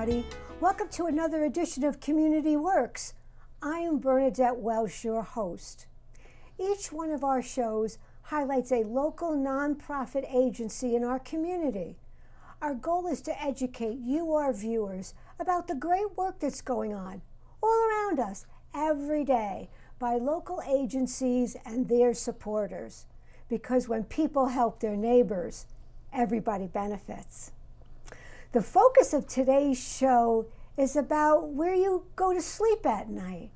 everybody. Welcome to another edition of Community Works. I am Bernadette Welsh, your host. Each one of our shows highlights a local nonprofit agency in our community. Our goal is to educate you, our viewers, about the great work that's going on all around us every day by local agencies and their supporters. Because when people help their neighbors, everybody benefits. The focus of today's show is about where you go to sleep at night.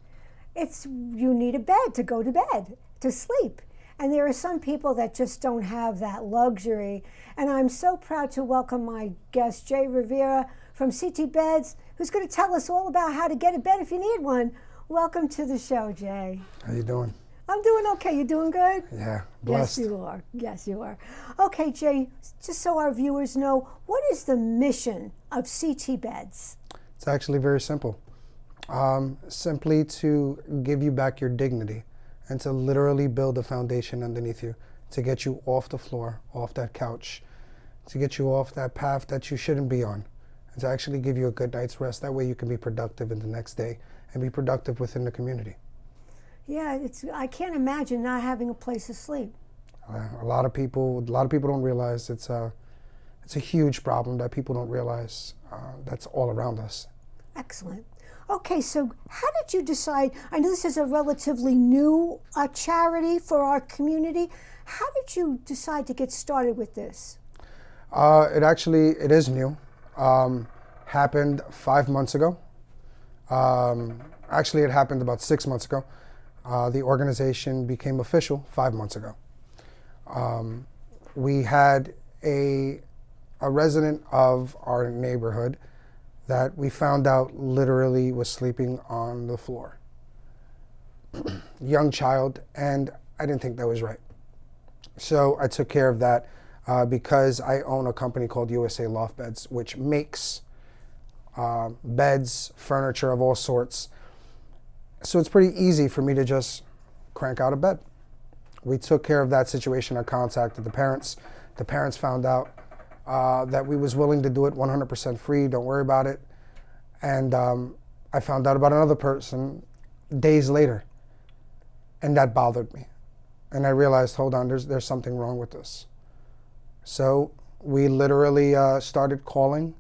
You need a bed to go to bed, to sleep. And there are some people that just don't have that luxury. And I'm so proud to welcome my guest, Jae Rivera from CT Beds, who's going to tell us all about how to get a bed if you need one. Welcome to the show, Jae. How you doing? I'm doing okay. You doing good? Yeah, blessed. Yes, you are. Yes, you are. Okay, Jae, just so our viewers know, what is the mission of CT Beds? It's actually very simple. Simply to give you back your dignity and to literally build a foundation underneath you, to get you off the floor, off that couch, to get you off that path that you shouldn't be on, and to actually give you a good night's rest. That way you can be productive in the next day and be productive within the community. Yeah, I can't imagine not having a place to sleep. A lot of people don't realize it's a huge problem that people don't realize that's all around us. Excellent. Okay, so how did you decide? I know this is a relatively new charity for our community. How did you decide to get started with this? It is new. Happened 5 months ago. Actually, it happened about 6 months ago. The organization became official 5 months ago. We had a resident of our neighborhood that we found out literally was sleeping on the floor. Young child, and I didn't think that was right. So I took care of that because I own a company called USA Loft Beds, which makes beds, furniture of all sorts. So it's pretty easy for me to just crank out a bed. We took care of that situation. I contacted the parents. The parents found out that we was willing to do it 100% free, don't worry about it. And I found out about another person days later, and that bothered me. And I realized, hold on, there's something wrong with this. So we literally started calling,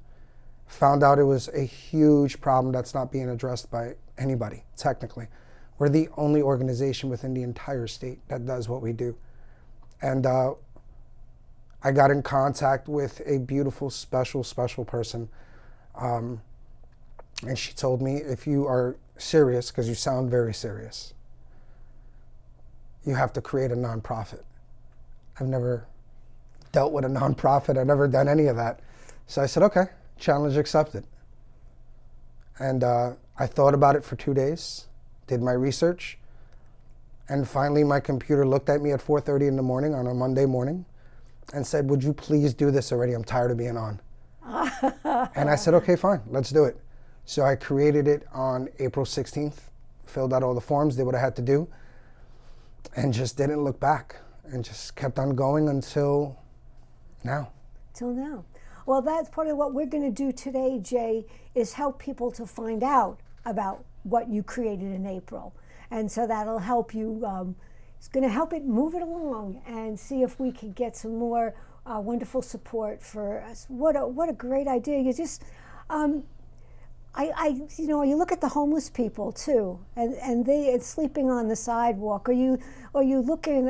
found out it was a huge problem that's not being addressed by anybody, technically. We're the only organization within the entire state that does what we do. And I got in contact with a beautiful, special person. And she told me, if you are serious, because you sound very serious, you have to create a nonprofit. I've never dealt with a nonprofit. I've never done any of that. So I said, okay, challenge accepted. And I thought about it for 2 days, did my research, and finally my computer looked at me at 4:30 in the morning on a Monday morning and said, would you please do this already? I'm tired of being on. And I said, okay, fine, let's do it. So I created it on April 16th, filled out all the forms, did what I had to do, and just didn't look back and just kept on going until now. Till now. Well, that's part of what we're going to do today, Jae, is help people to find out about what you created in April. And so that'll help you, it's going to help it move it along and see if we can get some more wonderful support for us. What a great idea. You just, you look at the homeless people too, and they are sleeping on the sidewalk, or you look in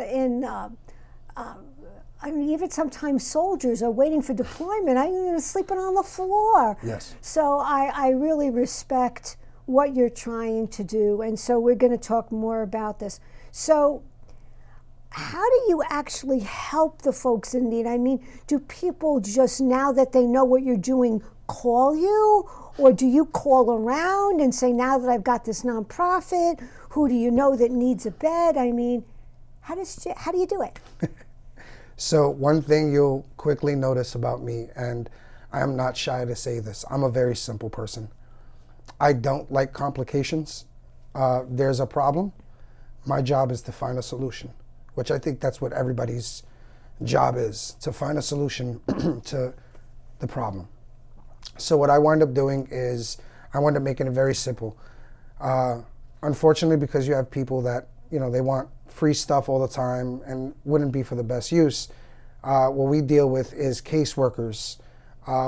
even sometimes soldiers are waiting for deployment. I'm sleeping on the floor. Yes. So I really respect what you're trying to do, and so we're going to talk more about this. So how do you actually help the folks in need? I mean, do people just, now that they know what you're doing, call you? Or do you call around and say, now that I've got this nonprofit, who do you know that needs a bed? I mean, how do you do it? So one thing you'll quickly notice about me, and I am not shy to say this, I'm a very simple person. I don't like complications. There's a problem. My job is to find a solution, which I think that's what everybody's job is, to find a solution to the problem. So what I wind up doing is I wind up making it very simple. Unfortunately, because you have people that, they want free stuff all the time and wouldn't be for the best use, what we deal with is caseworkers.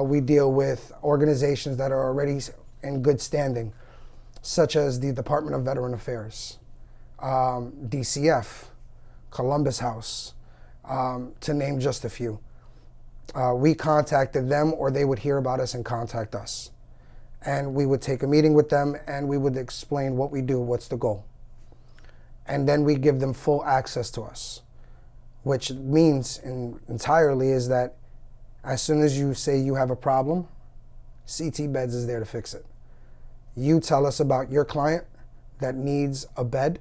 We deal with organizations that are already in good standing, such as the Department of Veteran Affairs, DCF, Columbus House, to name just a few. We contacted them, or they would hear about us and contact us. And we would take a meeting with them, and we would explain what we do, what's the goal. And then we give them full access to us, which means entirely is that as soon as you say you have a problem, CT Beds is there to fix it. You tell us about your client that needs a bed,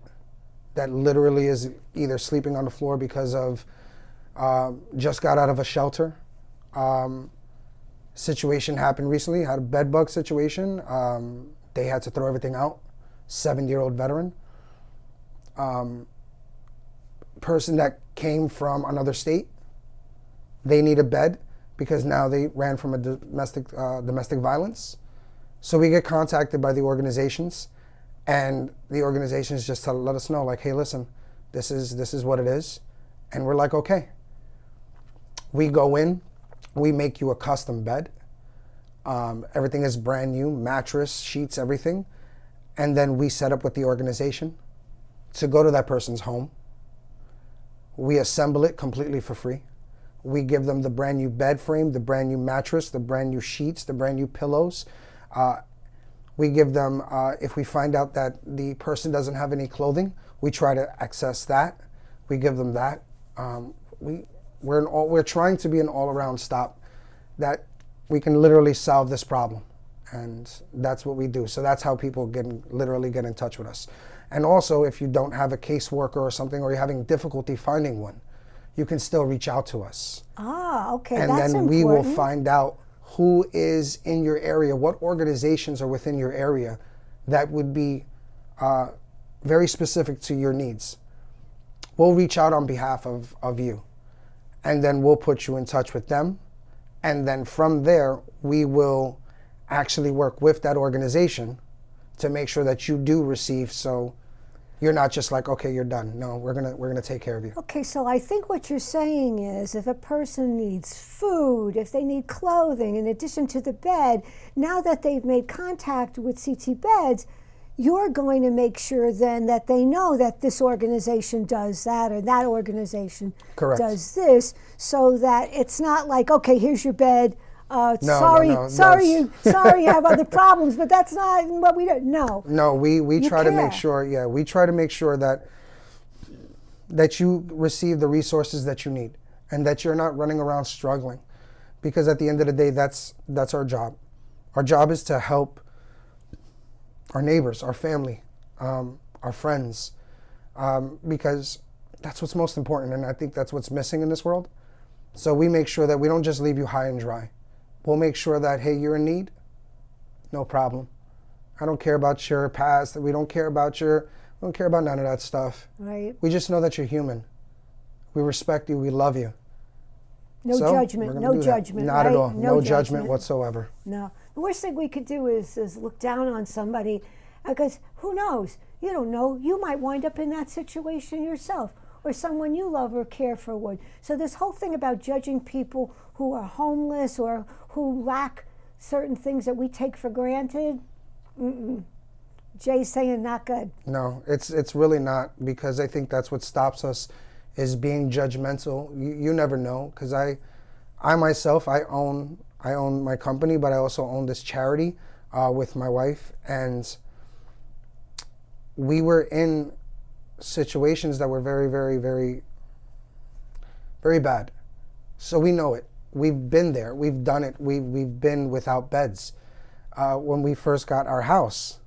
that literally is either sleeping on the floor because of just got out of a shelter. Situation happened recently, had a bed bug situation. They had to throw everything out. 70-year-old veteran. Person that came from another state. They need a bed because now they ran from a domestic violence. So we get contacted by the organizations, and the organizations just let us know, like, hey, listen, this is what it is. And we're like, okay. We go in, we make you a custom bed. Everything is brand new, mattress, sheets, everything. And then we set up with the organization to go to that person's home. We assemble it completely for free. We give them the brand new bed frame, the brand new mattress, the brand new sheets, the brand new pillows. We give them, if we find out that the person doesn't have any clothing, we try to access that. We give them that. We're trying to be an all-around stop that we can literally solve this problem. And that's what we do. So that's how people literally get in touch with us. And also, if you don't have a caseworker or something, or you're having difficulty finding one, you can still reach out to us. Ah, okay, and that's then important. We will find out who is in your area, what organizations are within your area that would be very specific to your needs. We'll reach out on behalf of you, and then we'll put you in touch with them. And then from there, we will actually work with that organization to make sure that you do receive, so you're not just like, okay, you're done. No, we're gonna take care of you. Okay, so I think what you're saying is if a person needs food, if they need clothing, in addition to the bed, now that they've made contact with CT Beds, you're going to make sure then that they know that this organization does that, or that organization does this, so that it's not like, okay, here's your bed. Sorry, you have other problems, but that's not what we do. No. No, we try to make sure. Yeah, we try to make sure that you receive the resources that you need, and that you're not running around struggling, because at the end of the day, that's our job. Our job is to help our neighbors, our family, our friends, because that's what's most important, and I think that's what's missing in this world. So we make sure that we don't just leave you high and dry. We'll make sure that, hey, you're in need, no problem. I don't care about your past. We don't care about none of that stuff. Right. We just know that you're human. We respect you. We love you. No judgment. No judgment. Not at all. No judgment whatsoever. No. The worst thing we could do is look down on somebody, because who knows? You don't know. You might wind up in that situation yourself, or someone you love or care for would. So this whole thing about judging people who are homeless or who lack certain things that we take for granted, Jay's saying not good. No, it's really not, because I think that's what stops us, is being judgmental. You never know, because I myself, I own my company, but I also own this charity with my wife, and we were in situations that were very, very, very, very bad. So we know it. We've been there. We've done it. We've been without beds. When we first got our house,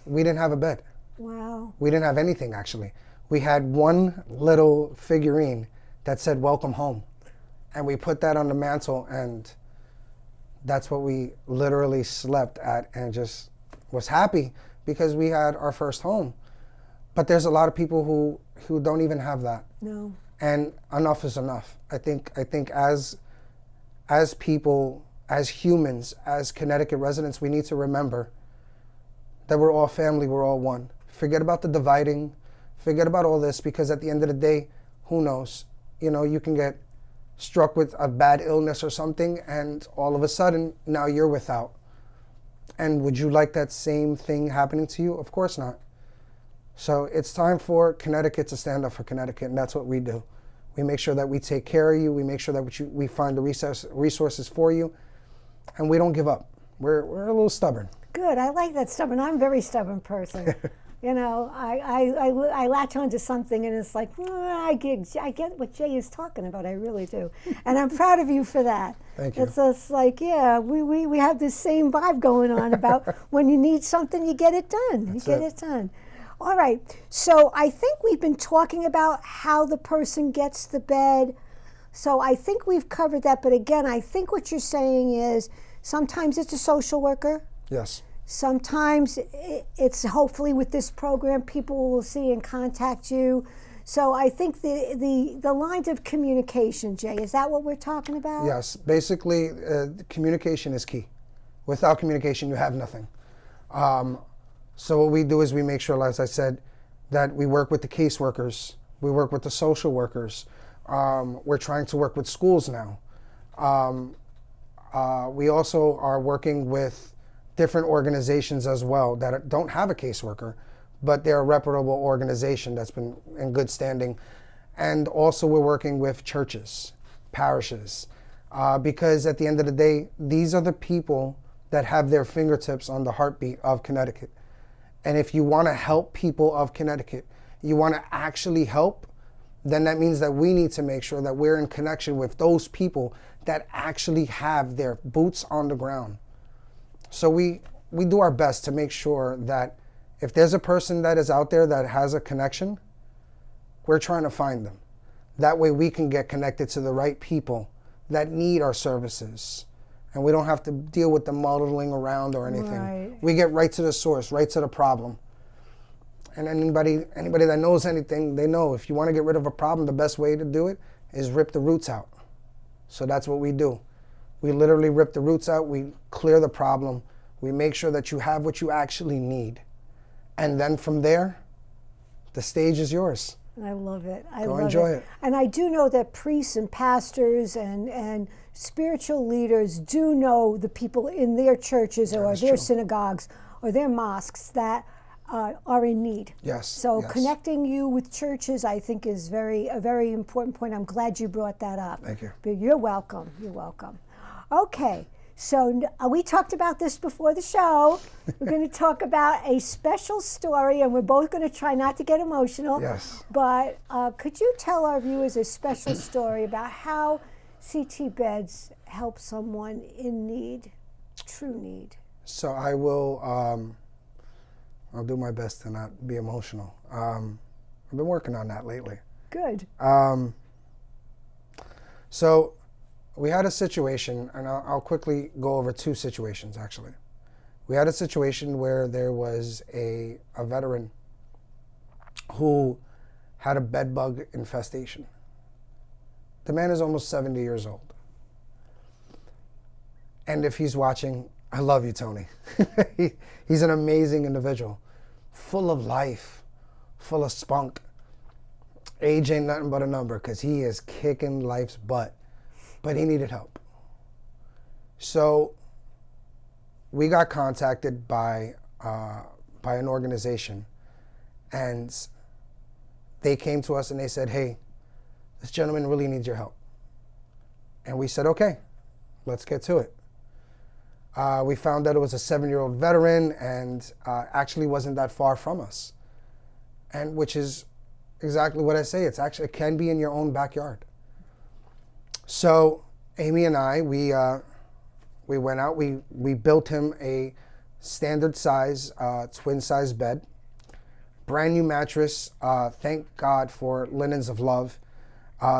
we didn't have a bed. Wow. We didn't have anything, actually. We had one little figurine that said "Welcome Home," and we put that on the mantle, and that's what we literally slept at, and just was happy because we had our first home. But there's a lot of people who don't even have that. No. And enough is enough. I think as people as humans, as Connecticut residents, we need to remember that we're all family, we're all one. Forget about the dividing, forget about all this, because at the end of the day, who knows? You know, you can get struck with a bad illness or something, and all of a sudden, now you're without. And would you like that same thing happening to you? Of course not. So it's time for Connecticut to stand up for Connecticut, and that's what we do. We make sure that we take care of you, we make sure that we find the resources for you, and we don't give up. We're a little stubborn. Good, I like that stubborn. I'm a very stubborn person. You know, I latch onto something and it's like, I get what Jay is talking about, I really do. And I'm proud of you for that. Thank you. It's just like, yeah, we have this same vibe going on about when you need something, you get it done. That's you get it done. All right, so I think we've been talking about how the person gets the bed. So I think we've covered that, but again, I think what you're saying is sometimes it's a social worker. Yes. Sometimes it's hopefully with this program, people will see and contact you. So I think the lines of communication, Jay, is that what we're talking about? Yes, basically communication is key. Without communication, you have nothing. So what we do is we make sure, as I said, that we work with the caseworkers, we work with the social workers. We're trying to work with schools now. We also are working with different organizations as well that don't have a caseworker, but they're a reputable organization that's been in good standing. And also we're working with churches, parishes, because at the end of the day, these are the people that have their fingertips on the heartbeat of Connecticut. And if you want to help people of Connecticut, you want to actually help, then that means that we need to make sure that we're in connection with those people that actually have their boots on the ground. So we do our best to make sure that if there's a person that is out there that has a connection, we're trying to find them. That way we can get connected to the right people that need our services. And we don't have to deal with the muddling around or anything. Right. We get right to the source, right to the problem. And anybody that knows anything, they know if you want to get rid of a problem, the best way to do it is rip the roots out. So that's what we do. We literally rip the roots out, we clear the problem, we make sure that you have what you actually need. And then from there, the stage is yours. I love it. Go enjoy it. And I do know that priests and pastors and spiritual leaders do know the people in their churches or their synagogues or their mosques that are in need. Yes. So yes. connecting you with churches, I think, is a very important point. I'm glad you brought that up. Thank you. But you're welcome. You're welcome. Okay. So we talked about this before the show. We're going to talk about a special story, and we're both going to try not to get emotional. Yes. But could you tell our viewers a special story about how CT beds help someone in need, true need? So I will, I'll do my best to not be emotional. I've been working on that lately. Good. So we had a situation, and I'll quickly go over two situations, actually. We had a situation where there was a veteran who had a bed bug infestation. The man is almost 70 years old. And if he's watching, I love you, Tony. He's an amazing individual, full of life, full of spunk. Age ain't nothing but a number because he is kicking life's butt. But he needed help. So we got contacted by an organization, and they came to us and they said, hey, this gentleman really needs your help. And we said, okay, let's get to it. We found that it was a 7-year-old veteran and actually wasn't that far from us. And which is exactly what I say. It can be in your own backyard. So Amy and I, we went out, we built him a standard size, twin size bed, brand new mattress. Thank God for Linens of Love.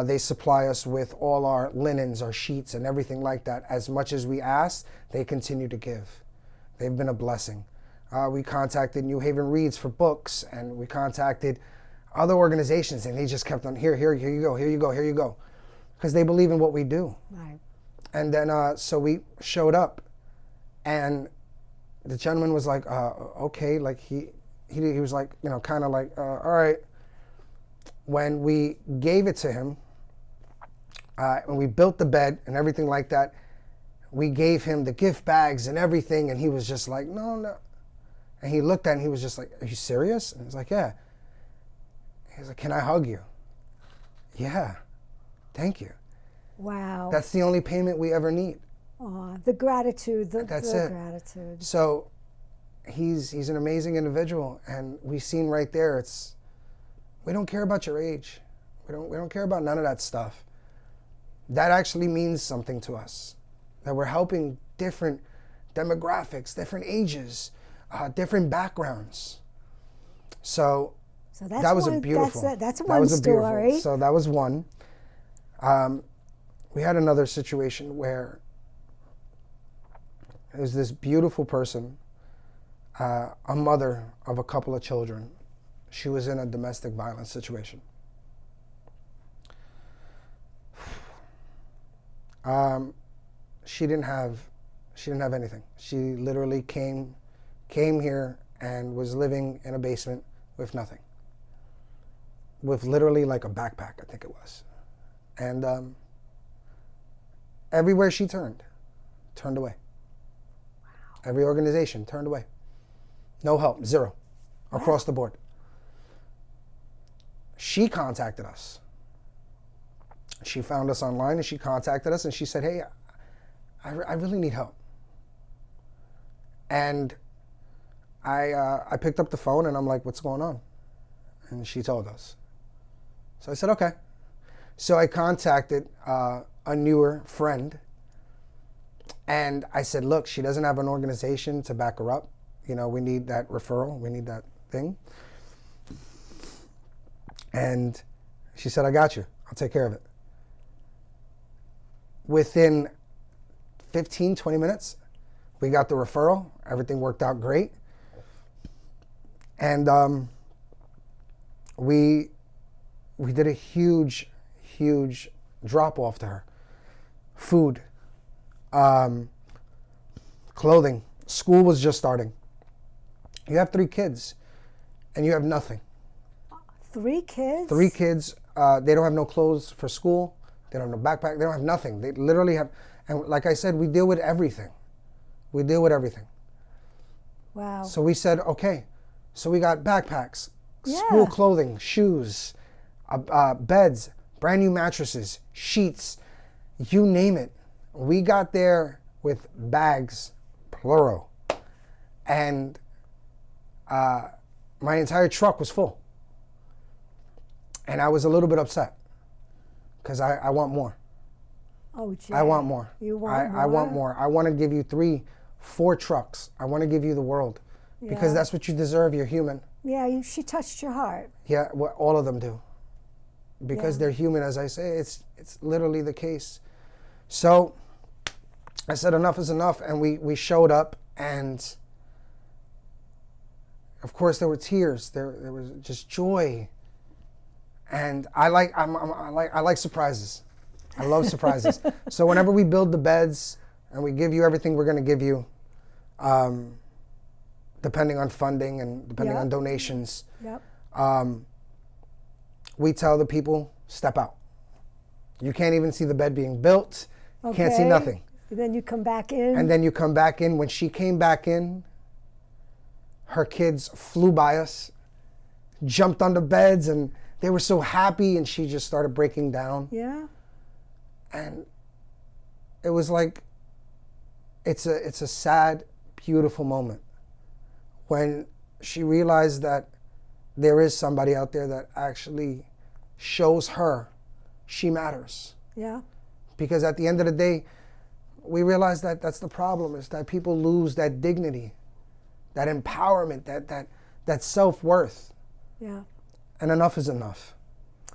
They supply us with all our linens, our sheets, and everything like that. As much as we ask, they continue to give. They've been a blessing. We contacted New Haven Reads for books, and we contacted other organizations, and they just kept on, here you go, here you go, here you go. Because they believe in what we do. Right. And then, so we showed up, and the gentleman was like, okay, like he was like, you know, kind of like, all right. When we gave it to him, when we built the bed and everything like that, we gave him the gift bags and everything, and he was just like, no, no. And he looked at it and he was just like, are you serious? And he was like, yeah. He's like, can I hug you? Yeah, thank you. Wow. That's the only payment we ever need. Aw, the gratitude, That's the it. gratitude. So he's an amazing individual, and we've seen right there, we don't care about your age. We don't care about none of that stuff. That actually means something to us, that we're helping different demographics, different ages, different backgrounds. So that's that was one, a beautiful. That's that one was a story. beautiful. So that was one. We had another situation where it was this beautiful person, a mother of a couple of children. She was in a domestic violence situation. She didn't have anything. She literally came here and was living in a basement with nothing, with literally like a backpack, I think it was. And everywhere she turned away. Wow. Every organization turned away. No help, zero, across the board. She contacted us. She found us online and she contacted us and she said, hey, I really need help. And I picked up the phone and I'm like, what's going on? And she told us. So I said, okay. So I contacted a newer friend and I said, look, she doesn't have an organization to back her up. You know, we need that referral. We need that thing. And she said, I got you. I'll take care of it. Within 15, 20 minutes, we got the referral. Everything worked out great. And we did a huge drop off to her. Food, clothing. School was just starting. You have 3 kids and you have nothing. 3 kids? 3 kids. They don't have no clothes for school. They don't have no backpack. They don't have nothing. They literally have, and like I said, we deal with everything. Wow. So we said, okay. So we got backpacks, school clothing, shoes, beds, brand new mattresses, sheets, you name it. We got there with bags, plural. And my entire truck was full. And I was a little bit upset because I want more. Oh, Jae. I want more. You want more? I want more. I want to give you 3, 4 trucks. I want to give you the world because that's what you deserve. You're human. Yeah, she touched your heart. Yeah, well, all of them do. Because they're human, as I say, it's literally the case. So I said enough is enough, and we showed up, and of course there were tears. There was just joy. And I like surprises. I love surprises. So whenever we build the beds and we give you everything we're going to give you, depending on funding and depending on donations, we tell the people, step out. You can't even see the bed being built. You can't see nothing. And then you come back in. And then you come back in. When she came back in, her kids flew by us, jumped on the beds, and they were so happy, and she just started breaking down. Yeah. And it was like, it's a sad, beautiful moment when she realized that there is somebody out there that actually shows her she matters. Yeah. Because at the end of the day, we realize that that's the problem, is that people lose that dignity, that empowerment, that self-worth. Yeah. And enough is enough.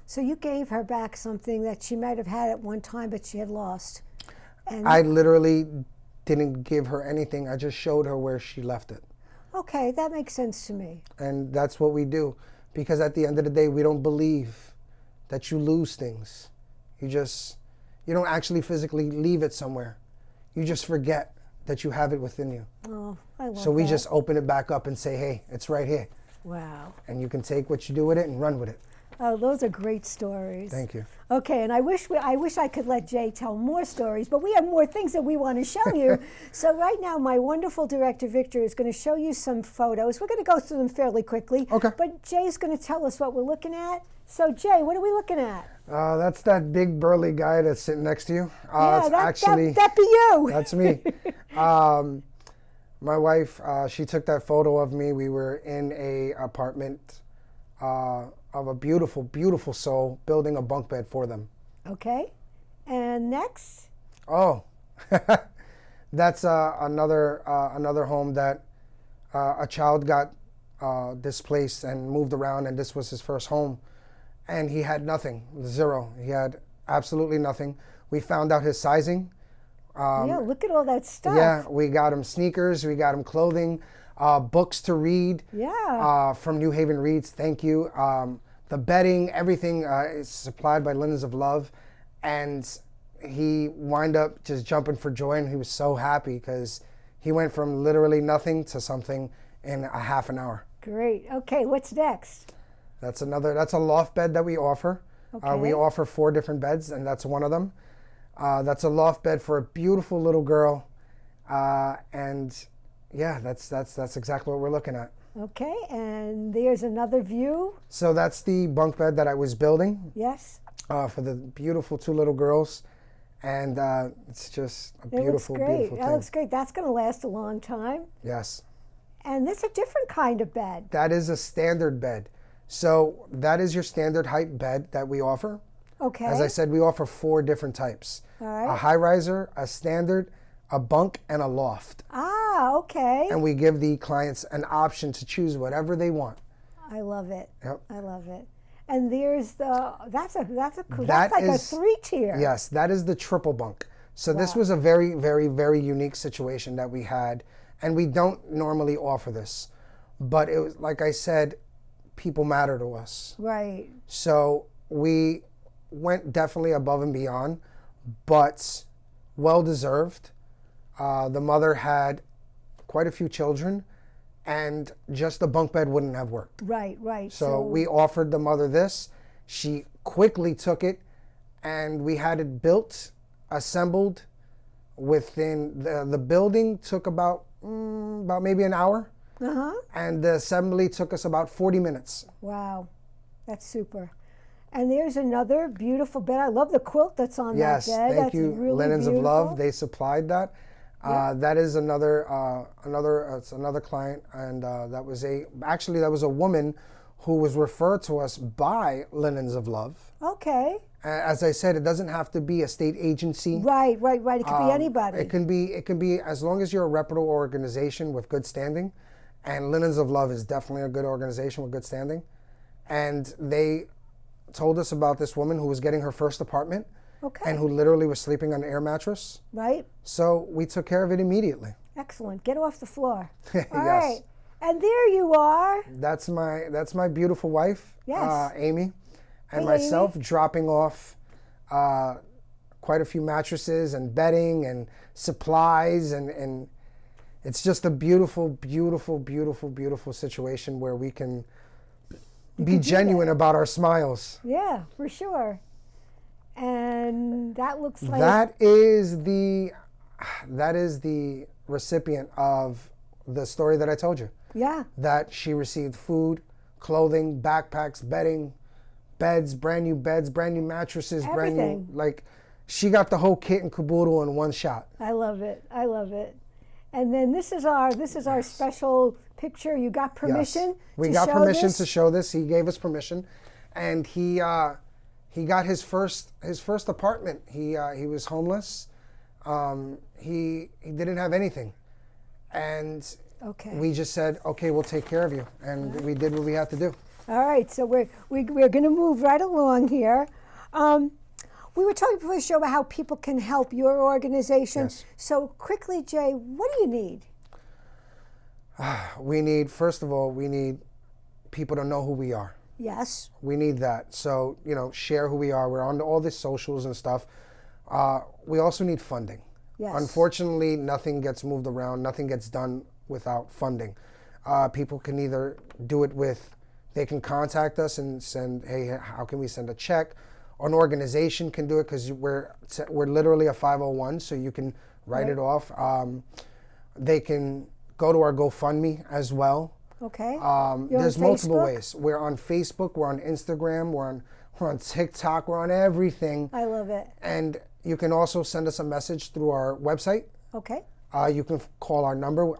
So you gave her back something that she might have had at one time, but she had lost. And I literally didn't give her anything. I just showed her where she left it. okay, that makes sense to me. And that's what we do. Because at the end of the day, we don't believe that you lose things. You you don't actually physically leave it somewhere. You just forget that you have it within you. Oh, I love So we that. just open it back up and say, hey, it's right here. Wow. And you can take what you do with it and run with it. Oh, those are great stories. Thank you. Okay, and I wish I could let Jay tell more stories, but we have more things that we want to show you. So right now, my wonderful director, Victor, is going to show you some photos. We're going to go through them fairly quickly. Okay. But Jay's going to tell us what we're looking at. So Jay, what are we looking at? That's that big burly guy that's sitting next to you. Yeah, It's that be you. That's me. My wife, she took that photo of me. We were in a apartment of a beautiful, beautiful soul building a bunk bed for them. Okay. And next? Oh, that's another home that a child got displaced and moved around, and this was his first home. And he had nothing, zero. He had absolutely nothing. We found out his sizing. Yeah, look at all that stuff. Yeah, we got him sneakers, we got him clothing, books to read. Yeah. From New Haven Reads, thank you. The bedding, everything is supplied by Linens of Love. And he wound up just jumping for joy, and he was so happy because he went from literally nothing to something in a half an hour. Great. Okay, what's next? That's a loft bed that we offer. Okay. We offer 4 different beds, and that's one of them. That's a loft bed for a beautiful little girl. And yeah, that's exactly what we're looking at. Okay, and there's another view. So that's the bunk bed that I was building Yes. for the beautiful 2 little girls. And it's just a beautiful, it looks great. beautiful thing. That looks great. That's going to last a long time. Yes. And this is a different kind of bed. That is a standard bed. So that is your standard height bed that we offer. Okay. As I said, we offer 4 different types. All right. A high riser, a standard, a bunk, and a loft. Ah, okay. And we give the clients an option to choose whatever they want. I love it. Yep. I love it. And there's that's like a 3-tier. Yes, that is the triple bunk. So this Wow. was a very, very, very unique situation that we had, and we don't normally offer this. But it was, like I said, people matter to us. Right. So we went definitely above and beyond, but well deserved. The mother had quite a few children, and just the bunk bed wouldn't have worked. Right, right. So we offered the mother this. She quickly took it, and we had it built, assembled within the building. Took about maybe an hour, and the assembly took us about 40 minutes. Wow, that's super. And there's another beautiful bed. I love the quilt that's on Yes, that bed. thank That's you, really Linens of beautiful. Love. They supplied that. That is another client, and that was a woman who was referred to us by Linens of Love. Okay. As I said, it doesn't have to be a state agency. Right. It could be anybody. It can be as long as you're a reputable organization with good standing, and Linens of Love is definitely a good organization with good standing. And they told us about this woman who was getting her first apartment. Okay. And who literally was sleeping on an air mattress. Right. So we took care of it immediately. Excellent. Get off the floor. All Yes. right. And there you are. That's my beautiful wife, Yes. Amy, and Hey, myself dropping off quite a few mattresses and bedding and supplies, and it's just a beautiful, beautiful, beautiful, beautiful situation where we can be genuine about our smiles. Yeah, for sure. And that looks like That is the recipient of the story that I told you. yeah. That she received food, clothing, backpacks, bedding, brand new mattresses, Everything. brand new, she got the whole kit and caboodle in one shot. I love it. I love it. And then this is our special picture. You got permission? We to got show permission this? to show this. He gave us permission, and he got his first apartment. He was homeless. He didn't have anything, and Okay. we just said, okay, we'll take care of you, and we did what we had to do. All right, so we're going to move right along here. We were talking before the show about how people can help your organization. Yes. So quickly, Jay, what do you need? First of all, we need people to know who we are. Yes. We need that. So, share who we are. We're on all the socials and stuff. We also need funding. Yes. Unfortunately, nothing gets moved around, nothing gets done without funding. People can either do it with, they can contact us and send, hey, how can we send a check? An organization can do it because we're literally a 501, so you can write it off. They can go to our GoFundMe as well. Okay. There's multiple ways. We're on Facebook, we're on Instagram, we're on TikTok, we're on everything. I love it. And you can also send us a message through our website. Okay. You can call our number.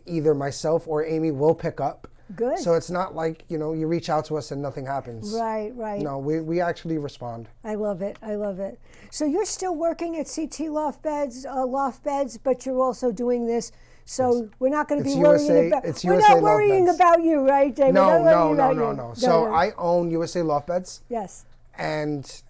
Either myself or Amy will pick up. Good. So it's not like, you reach out to us and nothing happens. Right. No, we actually respond. I love it. So you're still working at CT Loft Beds, but you're also doing this. So we're not going to be worrying about. We're not worrying about you, right, David? No. So I own USA Loft Beds. Yes. And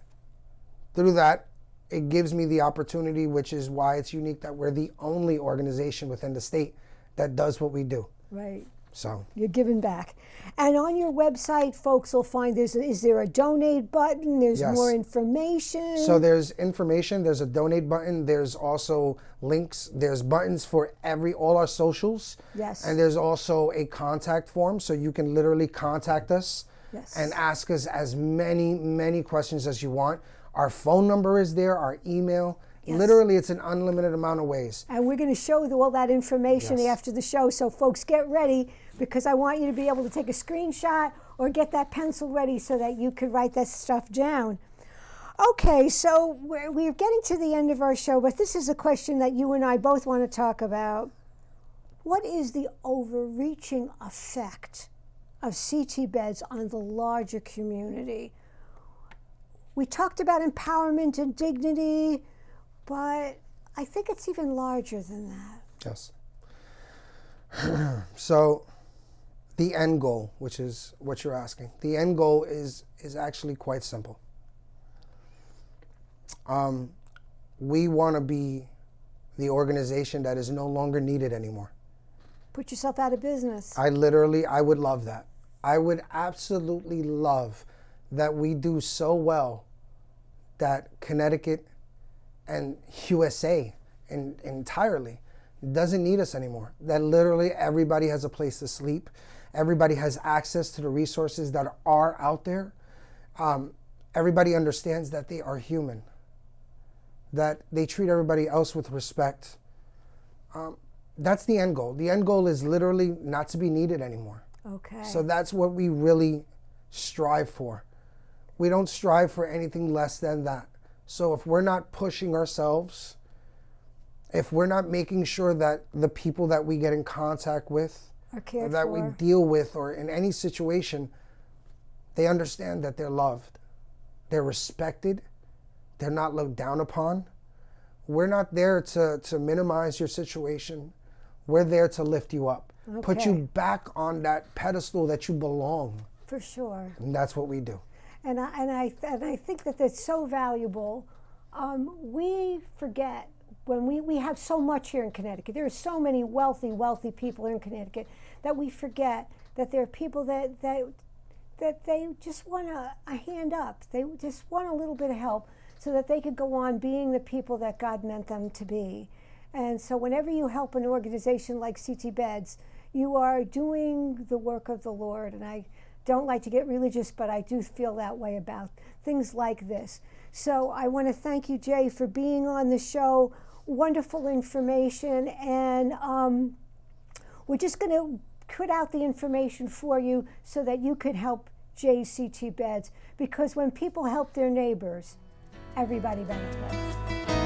through that, it gives me the opportunity, which is why it's unique that we're the only organization within the state that does what we do. Right. So you're giving back. And on your website, folks will find is there a donate button? There's more information. So there's information, there's a donate button, there's also links, there's buttons for all our socials. Yes. And there's also a contact form, so you can literally contact us and ask us as many questions as you want. Our phone number is there, our email. Yes. Literally, it's an unlimited amount of ways. And we're going to show all that information after the show, so folks get ready, because I want you to be able to take a screenshot or get that pencil ready so that you could write that stuff down. Okay, so we're getting to the end of our show, but this is a question that you and I both want to talk about. What is the overreaching effect of CT beds on the larger community? We talked about empowerment and dignity, but I think it's even larger than that. Yes. So the end goal, which is what you're asking, the end goal is actually quite simple. We want to be the organization that is no longer needed anymore. Put yourself out of business. I would love that. I would absolutely love that we do so well that Connecticut and USA entirely doesn't need us anymore. That literally everybody has a place to sleep. Everybody has access to the resources that are out there. Everybody understands that they are human, that they treat everybody else with respect. That's the end goal. The end goal is literally not to be needed anymore. Okay. So that's what we really strive for. We don't strive for anything less than that. So if we're not pushing ourselves, if we're not making sure that the people that we get in contact with, are cared that for, we deal with, or in any situation, they understand that they're loved, they're respected, they're not looked down upon. We're not there to minimize your situation. We're there to lift you up, put you back on that pedestal that you belong. For sure. And that's what we do. And I think that that's so valuable. We forget when we have so much here in Connecticut. There are so many wealthy people in Connecticut that we forget that there are people that they just want a hand up. They just want a little bit of help so that they could go on being the people that God meant them to be. And so whenever you help an organization like CT Beds, you are doing the work of the Lord. And I don't like to get religious, but I do feel that way about things like this. So I want to thank you, Jay, for being on the show. Wonderful information. And we're just going to put out the information for you so that you could help Jay's CT Beds. Because when people help their neighbors, everybody benefits.